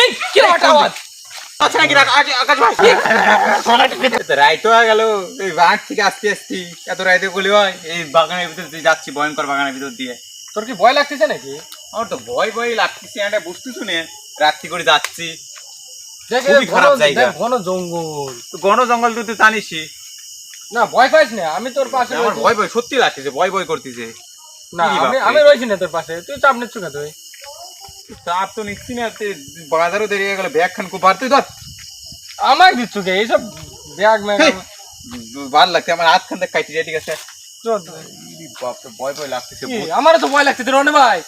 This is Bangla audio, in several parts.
এই কি আওয়াজ আচ্ছা নাকি আকাশ ভাই রাইত হয়ে গেল এই বাঘ থেকে আসতে আসতে এত রাইতে বলি হয় এই বাগানের ভিতর দিয়ে যাচ্ছি ভয়ঙ্কর বাগানের ভিতর দিয়ে। তোর কি ভয় লাগতেছে নাকি? আমার তো ভয় লাগতেছে, এটা বুঝতেছো না রাত্রি করে যাচ্ছি। দেখ খুবই খারাপ জায়গা, ঘন জঙ্গল। তো ঘন জঙ্গল তুই তো জানিসই না ভয় পাইস না, আমি তোর পাশে আমার ভয় সত্যি লাগতেছে, ভয় করতেছে। না আমি রয়েছি না তোর পাশে, তুই চাপ নিচ্ছ কেন? তুই চাপ তো নিচ্ছি না, বাজারও দেরি হয়ে গেল, ব্যাগ খান খুব তুই ধর আমাকে দিচ্ছ কে এইসব ব্যাগ ম্যাগ? ভাল লাগছে আমার হাত খান দেখ কাটি যায়, ঠিক আছে? বাপরে ভয় লাগতেছে, আমারও তো ভয় লাগতেছে রনে ভাই।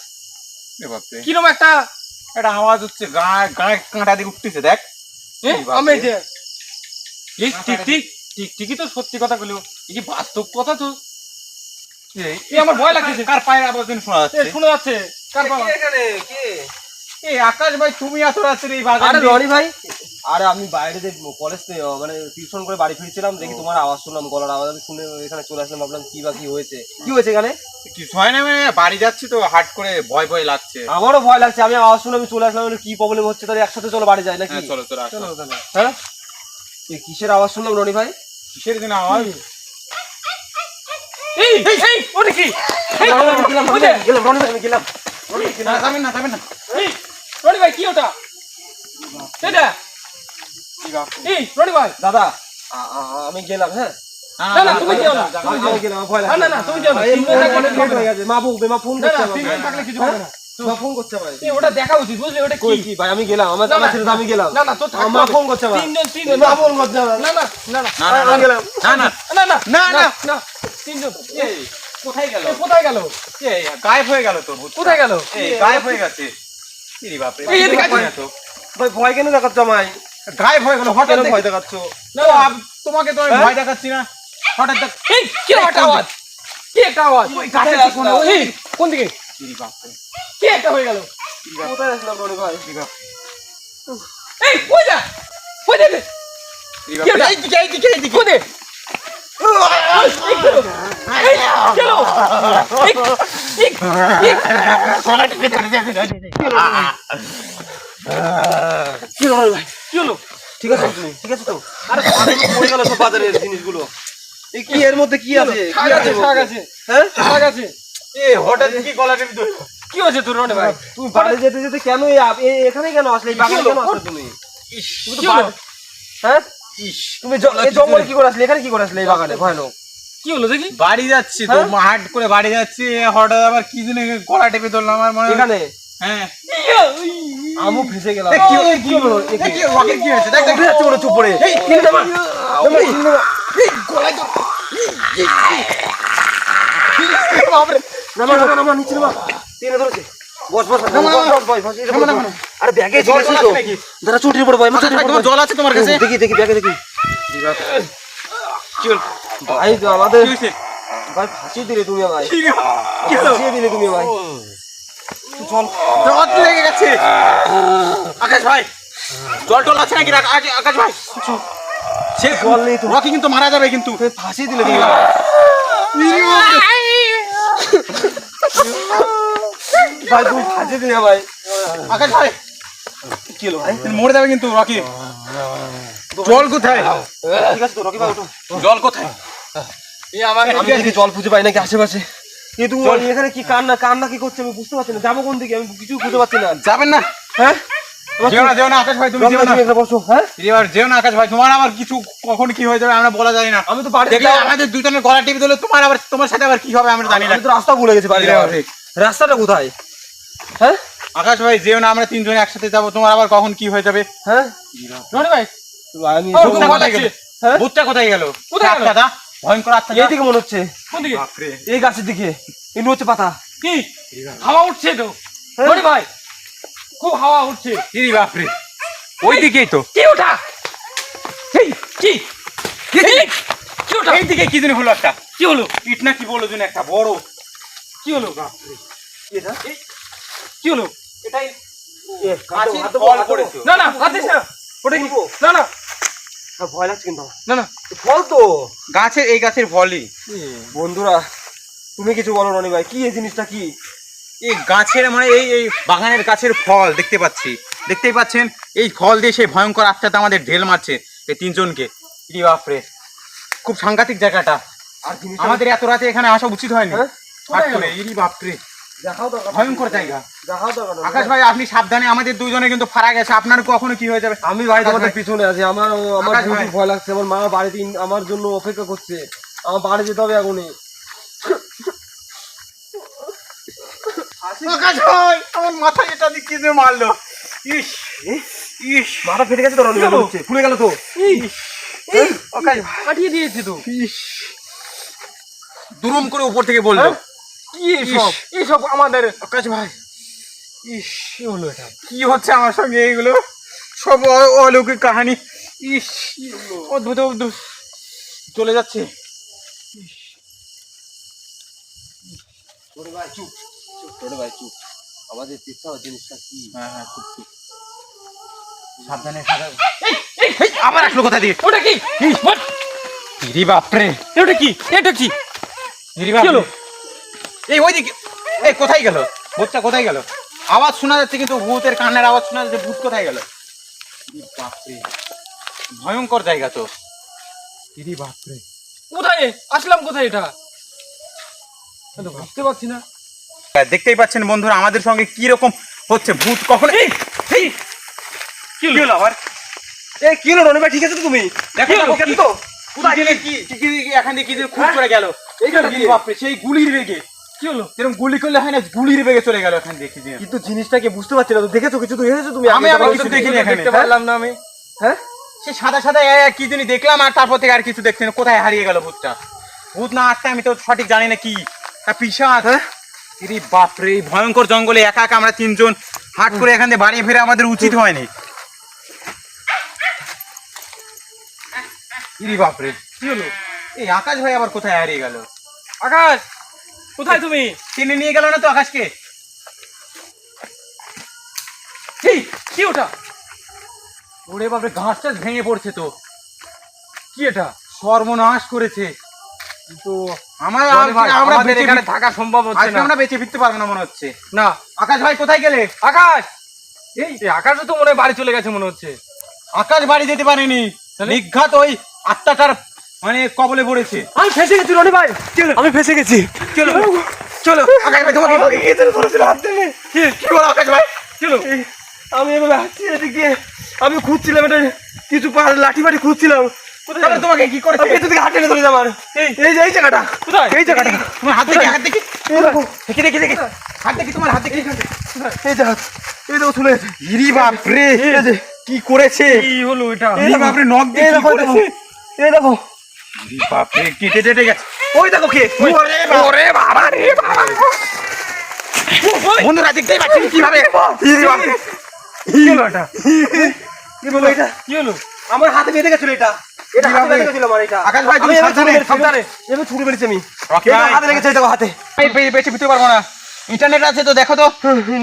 বাপরে কিরকম একটা আওয়াজ হচ্ছে, গায়ে কাঁটা দিয়ে উঠতেছে দেখ। আমি যে এই ঠিকই তো সত্যি কথা বললো, এই বাস্তব কথা তো। এই আমার ভয় লাগতেছে। কার পায়ের আওয়াজ শোনা যাচ্ছে? শোনা যাচ্ছে কার পা? এখানে কে? এই আকাশ ভাই, তুমি এত রাত্রে এই বাগানে? আরে রনি ভাই, আরে আমি বাইরে যে কলেজ মানে টিউশন করে বাড়ি ফিরছিলাম, দেখি তোমার আওয়াজ শুনলাম, গলার আওয়াজ। আমি শুনে এখানে চলে আসলাম, ভাবলাম কি বা কি হয়েছে এখানে? কিছু হয় না, মানে বাড়ি যাচ্ছি তো হাট করে ভয় লাগছে। আমারও ভয় লাগছে, আমি আওয়াজ শুনে আমি চলে আসলাম। কি প্রবলেম হচ্ছে? তাহলে একসাথে চলো বাড়ি যাই নাকি? চলো হ্যাঁ, এই কিসের আওয়াজ শুনলাম রনি ভাই? কিসের জন্য আওয়াজ? এই এই ওটা কি? গেলাম রনি ভাই, আমি গেলাম। যাবেন না। এই রনি ভাই কি ওটা? এটা এই রনি ভাই দাদা আমি গেলাম। হ্যাঁ না তুমি কি না? আমি গেলাম, ভয় লাগছে। না তুমি কি না? মা বলবে, মা ফোন করছে, তিনজন থাকলে কিছু হবে না। মা ফোন করছে ভাই। এই ওটা দেখা উচিত, বুঝলি? ওটা কই কি? কি ভাই? আমি গেলাম, আমার জানা ছিল তো, আমি গেলাম। না তো মা ফোন করছে ভাই। তিনজন মা ফোন করছে ভাই। না আমি গেলাম। না তিনজন। এই কোথায় গেল? কোথায় গেল? এই গায়েব হয়ে গেল তো। কোথায় গেল? এই গায়েব হয়ে গেছে। কি বাপ রে, এই এদিকে আসো। তো ভাই ভয় কেন দেখাচ্ছ আমায়? গায়েব হয়ে গেল হঠাৎ। কেন ভয় দেখাচ্ছ? না তোমাকে তো আমি ভয় দেখাচ্ছি না, হঠাৎ দেখ। এই কি একটা আওয়াজ? কি একটা আওয়াজ? ওই গাছের কোণে, এই কোন দিকে? কি বাপ রে, কি একটা হয়ে গেল? কোথায় আসলাম রনি ভাই? কি বাপ এই কই যা? কই দে? কি বাপ রে, এইদিকে কই দে? চলো কি রনি ভাই? চলো ঠিক আছে তুমি? ঠিক আছে তো? আরে পড়ে গেল সব বাজারের জিনিসগুলো। এই কি এর মধ্যে কি আছে? কি আছে? শাক আছে, হ্যাঁ শাক আছে। এই হঠাৎ কি গলা টিপে ধরলো? কি হয়েছে তোর রনে ভাই? তুমি বাড়ি যেতে যেতে কেন এখানে কেন আসলে? এই বাগানে কেন আসলে তুমি? ইস, তুমি তো হ্যাঁ ইস, তুমি এই জঙ্গলে কি করে আসলে? এখানে কি করে আসলে? এই বাগানে ভয়ানক। কি হলো দেখি? বাড়ি যাচ্ছি তো, হাট করে বাড়ি যাচ্ছি, হঠাৎ আবার কি জন্য গলা টিপে ধরলো আমার মনে হয়। এখানে হ্যাঁ আমু ফেসে গেলাম। কি হলো? রকেট কি হয়েছে? দেখ চুপ করে নিচে নামা। টেনে ধরেছে। বস বস বস। আরে ব্যাগে ছিল তো। দাঁড়া, চুটির উপর বয়। জল আছে তোমার কাছে? দেখি ব্যাগে দেখি। চল ভাই আমাদের কি হয়েছে? ভাই ফাঁসি দিলে তুমি আমায়। কি হলো? ফাঁসিয়ে দিলে তুমি আমায়। চল। রড লেগে গেছে। আকাশ ভাই, জল টল আছে নাকি? আকাশ ভাই, সে জল নেই তো। রকি কিন্তু মারা যাবে কিন্তু। ফাঁসি দিলে তুমি আমায়। ভাই তুমি ফাঁসি দিলে আমায়। আকাশ ভাই, কি হলো ভাই? মরে যাবে কিন্তু রকি। জল কোথায়? ঠিক আছে তো রকি ভাই, ওঠো। জল কোথায়? আমি দেখি জল খুঁজে পাই নাকি আশেপাশে। কিন্তু এখানে কি কান্না কি করছে আমি বুঝতে পারছি না। যাবো কোন দিকে আমি কিছু বুঝতে পারছি না। যাবেন না? হ্যাঁ যেও না আকাশ ভাই, তুমি যেও না। তুমি এখানে বসো। হ্যাঁ এবার যেও না আকাশ ভাই, তোমার আবার কিছু কখন কি হয়ে যাবে আমরা বলা যায় না। আমি তো বাড়ি দেখলে আমাদের দুজনের গলা টিপে দিলে তোমার সাথে আবার কি হবে আমরা জানি না। আমি তো রাস্তা ভুলে গেছি বাড়ি যাওয়ার। রাস্তাটা কোথায়? হ্যাঁ আকাশ ভাই যেও না, আমরা তিনজনে একসাথে যাবো, তোমার আবার কখন কি হয়ে যাবে। হ্যাঁ রনে ভাই আমি ভূতটা কোথায় গেল? হ্যাঁ? ভূতটা কোথায় গেল? কোথায় গেল? আত্মাটা, ভয়ঙ্কর আত্মা। এইদিকে মনে হচ্ছে। কোন দিকে? বাপরে, এই গাছের দিকে। এই হচ্ছে পাতা। কি হাওয়া উঠছে তো হ্যাঁ? রনে ভাই, খুব হাওয়া উঠছে। ইরি বাপরে, ওই দিকেই তো। কি ওটা? এই কি কি ওটা? এই দিকে কি জানি হলো একটা। কি হলো? ইট না কি বলো যেন একটা বড়। কি হলো? এটা কি হলো? এটাই এ গাছের হাতে ফল হাতে পড়েছে। না হাত দিস না। ওটা কি? না ভয় লাগছে কিন্তু আমার। না ফল তো গাছের, এই গাছের ফলই। বন্ধুরা তুমি কিছু বলো রনি ভাই, কি এই জিনিসটা কি? এই গাছের মানে এই বাগানের গাছের ফল দেখতে পাচ্ছি। দেখতেই পাচ্ছেন এই ফল দিয়ে সেই ভয়ঙ্কর আত্মাটা আমাদের ঢেল মারছে এই তিনজনকে। ইরি বাপরে, খুব সাংঘাতিক জায়গাটা। আর জিনিস আমাদের এত রাতে এখানে আসা উচিত হয়নি। হ্যাঁ? হঠাৎ করে, ইরি বাপরে, দেখাও তো ভয়ঙ্কর জায়গা। দেখাও তো আকাশ ভাই আপনি সাবধানে, আমাদের দুজনে কিন্তু ফারা গেছে, আপনার কখনো কি হয়ে যাবে। আমি ভাই আকাশ তোমাদের ভাই। পিছনে আছি, আমার আকাশ খুব ভাই। ভয় লাগছে। আমার মা বাড়িতে আমার জন্য অপেক্ষা করছে, আমার বাড়ি যেতে হবে এখনই। আকাশ ভাই, আমার মাথায় এটা দিয়ে কি যে মারলো। ইস ইস, মাথা ফেটে গেছে তো, রনি কেন? হচ্ছে ফুলে গেল তো। আকাশ ভাই পাঠিয়ে দিয়েছে তো। ইস, দুরুম করে উপর থেকে বললো। কি এইসব আমাদের আকাশ ভাই, ইস, কি হলো এটা? কি হচ্ছে আমার সঙ্গে এইগুলো? সব অলৌকিক কাহিনী। ইস, অদ্ভুত অদ্ভুত চলে যাচ্ছে। ছোট ভাই চুপ, ছোট ভাই চুপ। আমাদের চিন্তা জিনিসটা কি? হ্যাঁ হ্যাঁ, খুব ঠিক। সাবধানে সাবধানে। এই, আবার আসলো কোথা দিয়ে? ওটা কি? What? ইরি বাপরে, এটা কি? এটা কি? ইরি কি হলো? বাপরে। এই ওইদিকে, এই কোথায় গেল ভূতটা? কোথায় গেল? আওয়াজ শোনা যাচ্ছে কিন্তু ভূতের কান্নার আওয়াজ শোনা যাচ্ছে, ভূত কোথায় গেল? ইরি বাপরে, ভয়ঙ্কর জায়গা তো। ইরি বাপরে, কোথায় আসলাম? কোথায় এটা? আমি তো বুঝতে পারছি না। দেখতেই পাচ্ছেন বন্ধুরা আমাদের সঙ্গে কি রকম হচ্ছে। ভূত কখন এই কি হলো আবার? এই কি হলো রনি ভাই, ঠিক আছে তো তুমি? দেখো কি হলো? দেখো, কি তো কোথায় গেলে কি কি এখান থেকে কি যে খুব করে গেল। এইখানে ইরি বাপরে, সেই গুলির বেগে। কি হলো? এরকম গুলি করলে হয় না, গুলির বেগে চলে গেল এখান থেকে। কি যে কিন্তু জিনিসটাকে বুঝতে পারছি না তো। দেখেছো কিছু? তো দেখেছো তুমি? আমি আবার কিছু দেখিনি এখানে। দেখতে পারলাম না আমি। হ্যাঁ, সেই সাদা সাদা কি জানি দেখলাম, আর তারপর থেকে আর কিছু দেখছি না। কোথায় হারিয়ে গেল ভূতটা? ভূত না আটটা আমি তো সঠিক জানি না কি। পিশাচ। হ্যাঁ? ইরি বাপরে, এই ভয়ঙ্কর জঙ্গলে একা একা আমরা তিনজন হাট করে এখান থেকে বাড়ি ফিরে আমাদের উচিত হয়নি। ইরি বাপরে, কি হলো? এই আকাশ ভাই আবার কোথায় হারিয়ে গেল? আকাশ, কোথায় তুমি? টেনে নিয়ে গেল না তো আকাশকে? এই, কি ওটা? ওরে বাপরে, ঘাস টাস ভেঙে পড়ছে তো। কি এটা? সর্বনাশ করেছে। কিন্তু আমরা রনি ভাই, আমরা আমাদের বেঁচে এখানে থাকা সম্ভব হচ্ছে আজকে না। আমরা বেঁচে ফিরতে পারবো না মনে হচ্ছে। না, আকাশ ভাই কোথায় গেলে? আকাশ, এই আকাশও তো মনে হয় বাড়ি চলে গেছে মনে হচ্ছে। আকাশ বাড়ি যেতে পারেনি, তাহলে? নিঘাত ওই আত্মাটার মানে কবলে পড়েছে। আমি ফেসে গেছি রনি ভাই, আমি ফেসে গেছি। চলো চলো, আকাশ ভাই তোমাকে হাত দিলে। কি বলো আকাশ ভাই? চলো। আমি এভাবে হাঁটছি এদিক দিয়ে, আমি খুঁজছিলাম এটা কিছু লাঠি বাটি খুঁজছিলাম। তাহলে তোমাকে কি করে? আমি ভেতর থেকে হাঁটে ধরে যাবো। এই যে এই জায়গাটা, কোথায়? এই জায়গাটা, তোমার হাত দেখি, হাত দেখি, এই দেখো, দেখি দেখি দেখি, হাত দেখি, তোমার হাত দেখি। এই জায়গা, এই দেখো শুনে গেছে। ইরি বাপ রে, কি করেছে? কি হলো এটা? ইরি বাপ রে, নখ দিয়ে এই কি দেখো, করেছে? এই দেখো, ইরি বাপ রে, কেটে কেটে গেছে। ওই দেখো কে, ওরে বাবা রে বাবা। বন্ধুরা দেখতেই পাচ্ছেন কিভাবে। ইরি বাপ রে, কি হলো এটা? কি বলো এটা? কি হলো? আমার হাতে বেঁধে গেছিল এটা, এটা হাতে বেঁধে গেছিল আমার এটা। আকাশ ভাই, তুমি আমি এভাবে সাবধানে, ছুরি মেরেছি, সাবধানে। এভাবে ছুরি মেরেছি আমি। রকি এটা ভাই। হাতে লেগেছে, এই দেখো হাতে। বেঁচে ফিরতে পারবো না। ইন্টারনেট আছে তো, দেখো তো।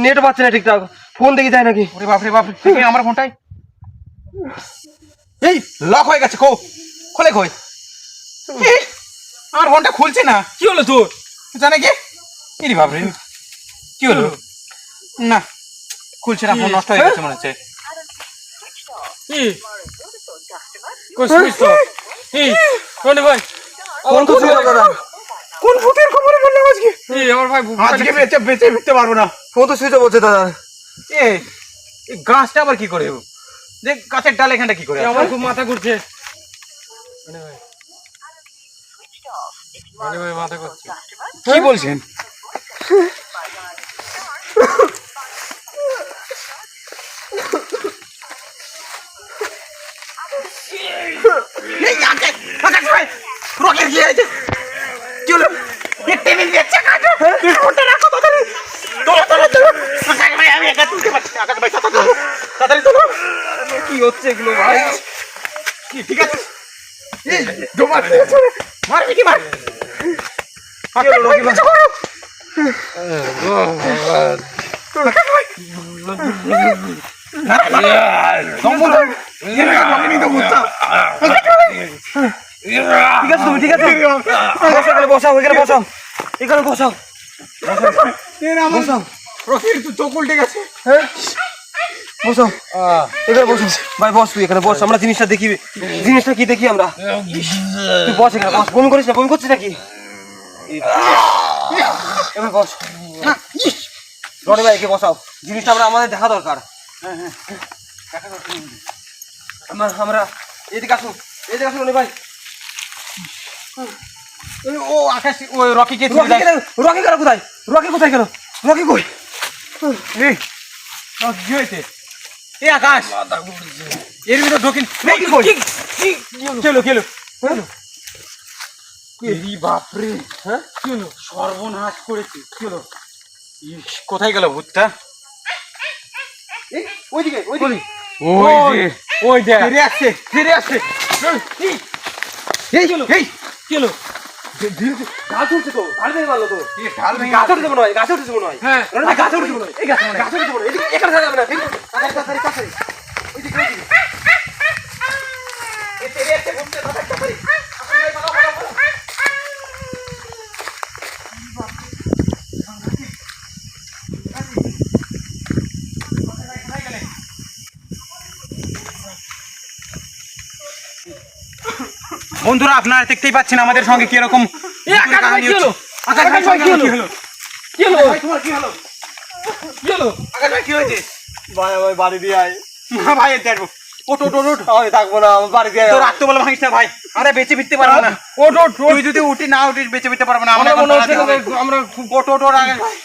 নেট পাচ্ছে না ঠিকঠাক, ফোন দেখি যায় নাকি। ওরে বাপ রে বাপ, দেখি আমার ফোনটাই। এই লক হয়ে গেছে, খোলে কই? আমার ফোনটা খুলছে না, কি হলো তোর? জানে কি? ইরি বাপ রে, কি হলো? না, খুলছে না, ফোন নষ্ট হয়ে গেছে মনে হচ্ছে। কি? কই সুইচ তো? এই, রনি ভাই, কোন খুশি হলো দাদা? কোন ভূতের খবরে বললাম আজকে? এই আমার ভাই আজকে বেঁচে ফিরতে পারবো না। ফোন তো সুইচ বলছে দাদা। এই গাছটা আবার কি করে? যে গাছের ডাল এখানটা কি করে? আমার খুব মাথা ঘুরছে। রনি ভাই মাথা ঘুরছে। কি বলছেন? এই আকাশ, আকাশ ভাই, রকের কি হয়েছে? কি হলো? এ টেনে নিয়েছে কাটো। তুই ফোনটা রাখো তাড়াতাড়ি। তোলো তোলো তোলো। আকাশ ভাই, আমি একা তুলতে পারছি না। আকাশ ভাই তাড়াতাড়ি তোলো। কি হচ্ছে এগুলো ভাই? কি ঠিক আছে? এই জমার মারবি কি মার? আকাশ ভাই কিছু করো। আকাশ ভাই। সম্বন্ধ এরকম তো বুঝতাম। ঠিক আছে তুমি, ঠিক আছে এখানে বসাও, এখানে বসাও, এখানে বসাও, বসাও। রকির তো চোখ উল্টে গেছে। হ্যাঁ বসো এখানে বসো ভাই, বস তুই এখানে বস, আমরা জিনিসটা দেখি, জিনিসটা কি দেখি আমরা। তুই বস এখানে বস, বমি করিস না, বমি করছিস নাকি? এবার বস রনি ভাই, একে বসাও, জিনিসটা আমাদের দেখা দরকার। আমরা এদিকে আসুন, এদিকে আসুন রনি ভাই। ও আকাশ, ওই রকি কে? রকি গেল কোথায়? রকি কোথায় গেল? রকি কই? কি হয়েছে? এ আকাশ, এর ভিতরে ঢোকিন। রকি কই? খেলো খেলো। বাপরে, হ্যাঁ কি হলো? সর্বনাশ করেছে। কি হলো? কোথায় গেল ভূতটা? ওইদিকে ওইদিকে। ওই দেখ, ফিরে আসছে, ফিরে আসছে। এই চলো, এই কি হলো? গাছ উঠছে তো, ঢাল ভেঙে মারলো তো। ঢাল ভেঙে গাছে উঠেছে মনে হয়, গাছে উঠেছে মনে হয়। হ্যাঁ, রনি ভাই, গাছে উঠেছে মনে হয়। এই গাছে উঠেছে মনে হয়। এদিকে, এখানে থাকা যাবে না। তাড়াতাড়ি তাড়াতাড়ি তাড়াতাড়ি ওইদিকে ওইদিকে। এই ফিরে আসছে ভূতটা, তাড়াতাড়ি তাড়াতাড়ি। বন্ধুরা, আপনারা দেখতেই পাচ্ছেন আমাদের সঙ্গে কি রকম কাহিনী হচ্ছে। আকাশ ভাই, কি হলো? কি হলো? তোমার কি হলো? কি হলো? আকাশ ভাই, কি হয়েছে? ভাই আমার বাড়ি দিয়ে আয়। না ভাই, দেখবো। ওট ওট ওট ওট। আমি থাকবো না, আমার বাড়ি দিয়ে আয়। তো রাখতে বলে ভাঙিস না ভাই। আরে বেঁচে ফিরতে পারবো না। ওট ওট ওট। তুই যদি উঠি না উঠিস বেঁচে ফিরতে পারবো না। আমরা আমরা এখন মনে হচ্ছে পালাতে হবে। আমরা ওট ওট ওট আকাশ ভাই।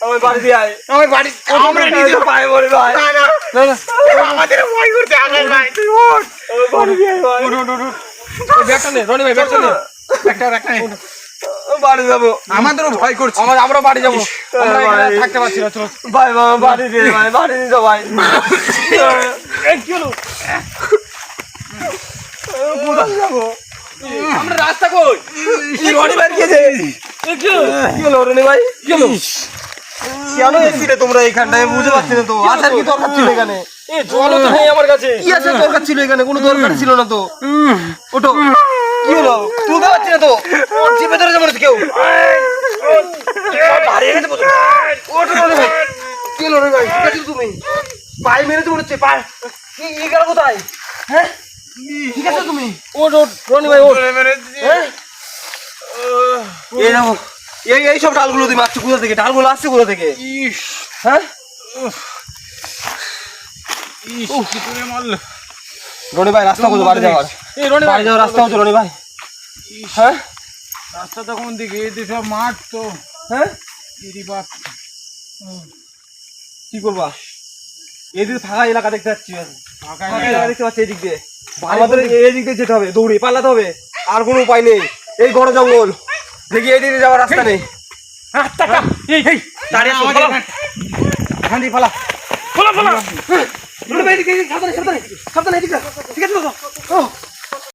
আমার বাড়ি দিয়ে আয়। আমার বাড়ি, আমরা নিজে পায়ে বলে ভাই। না না, আমাদের ভয় করতে আকাশ ভাই, তুই ওঠ। আমার বাড়ি দিয়ে আয় ভাই। ওঠ ওঠ ওঠ ওঠ। ওই ব্যাগটা নে, রনি ভাই, ব্যাগটা নে। ব্যাগটা নে। আমি বাড়ি যাবো। আমাদেরও ভয় করছে। আমরা বাড়ি যাবো। আমরা এখানে থাকতে পারছি না, চলো। ভাই বাবা, বাড়ি দিয়ে ভাই, বাড়ি দিয়ে যাও ভাই। কি হলো? কোথায় যাবো? আমরা রাস্তা কই? রনি ভাই গেছে। কি হলো রনি ভাই? কি হলো? কেন এসেছিলে তোমরা এখানটায়? বুঝতে পারছি না তো, আসার কি দরকার ছিল এখানে? জলও তো নেই আমার কাছে। কি আসার দরকার ছিল এখানে? কোনো দরকার ছিল না তো। ওটো, কি হলো? তুলতে পারছি না তো, চেপে ধরেছে মনে হচ্ছে কেউ। হারিয়ে গেছে বোধ হয়। ওটো রনি ভাই, কি হলো রনি ভাই? ঠিক আছো তুমি? পায়ে মেরেছে মনে হচ্ছে, পায়ে কি গেল কোথায়? হ্যাঁ, ঠিক আছে তুমি? ওঠ ওঠ, রনি ভাই ওঠ। হ্যাঁ, এই দেখো, এই সব ডালগুলো তুমি আসছে কোথা থেকে? ডালগুলো আসছে কোথা থেকে? ইস, হ্যাঁ, ইস, কি করে মারলো? রনি ভাই রাস্তা কোথায় বাড়ি যাওয়ার? এই রনি ভাই, বাড়ি যাওয়ার রাস্তা হচ্ছে রনি ভাই? হ্যাঁ রাস্তাটা কোন দিকে? এই তো সব মাঠ তো। হ্যাঁ, ইরি বাপ। কি করবা? এদিকে ফাঁকা এলাকা দেখতে পাচ্ছি, ফাঁকা ফাঁকা এলাকা। এলাকা দেখতে পাচ্ছি। এদিক দিয়ে আমাদের এই দিক দিয়ে যেতে হবে, দৌড়ে পালাতে হবে, আর কোনো উপায় নেই। এই ঘন জঙ্গল দেখি, এই দিকে যাওয়ার রাস্তা নেই। এই এই, দাঁড়িয়ে আছো, আমাদের পালাও। এখান দিয়ে পালা। পালা পালা। রনি ভাই, এদিকে, এদিকে, সাবধানে সাবধানে সাবধানে, এদিকে, ঠিক আছে তো? ও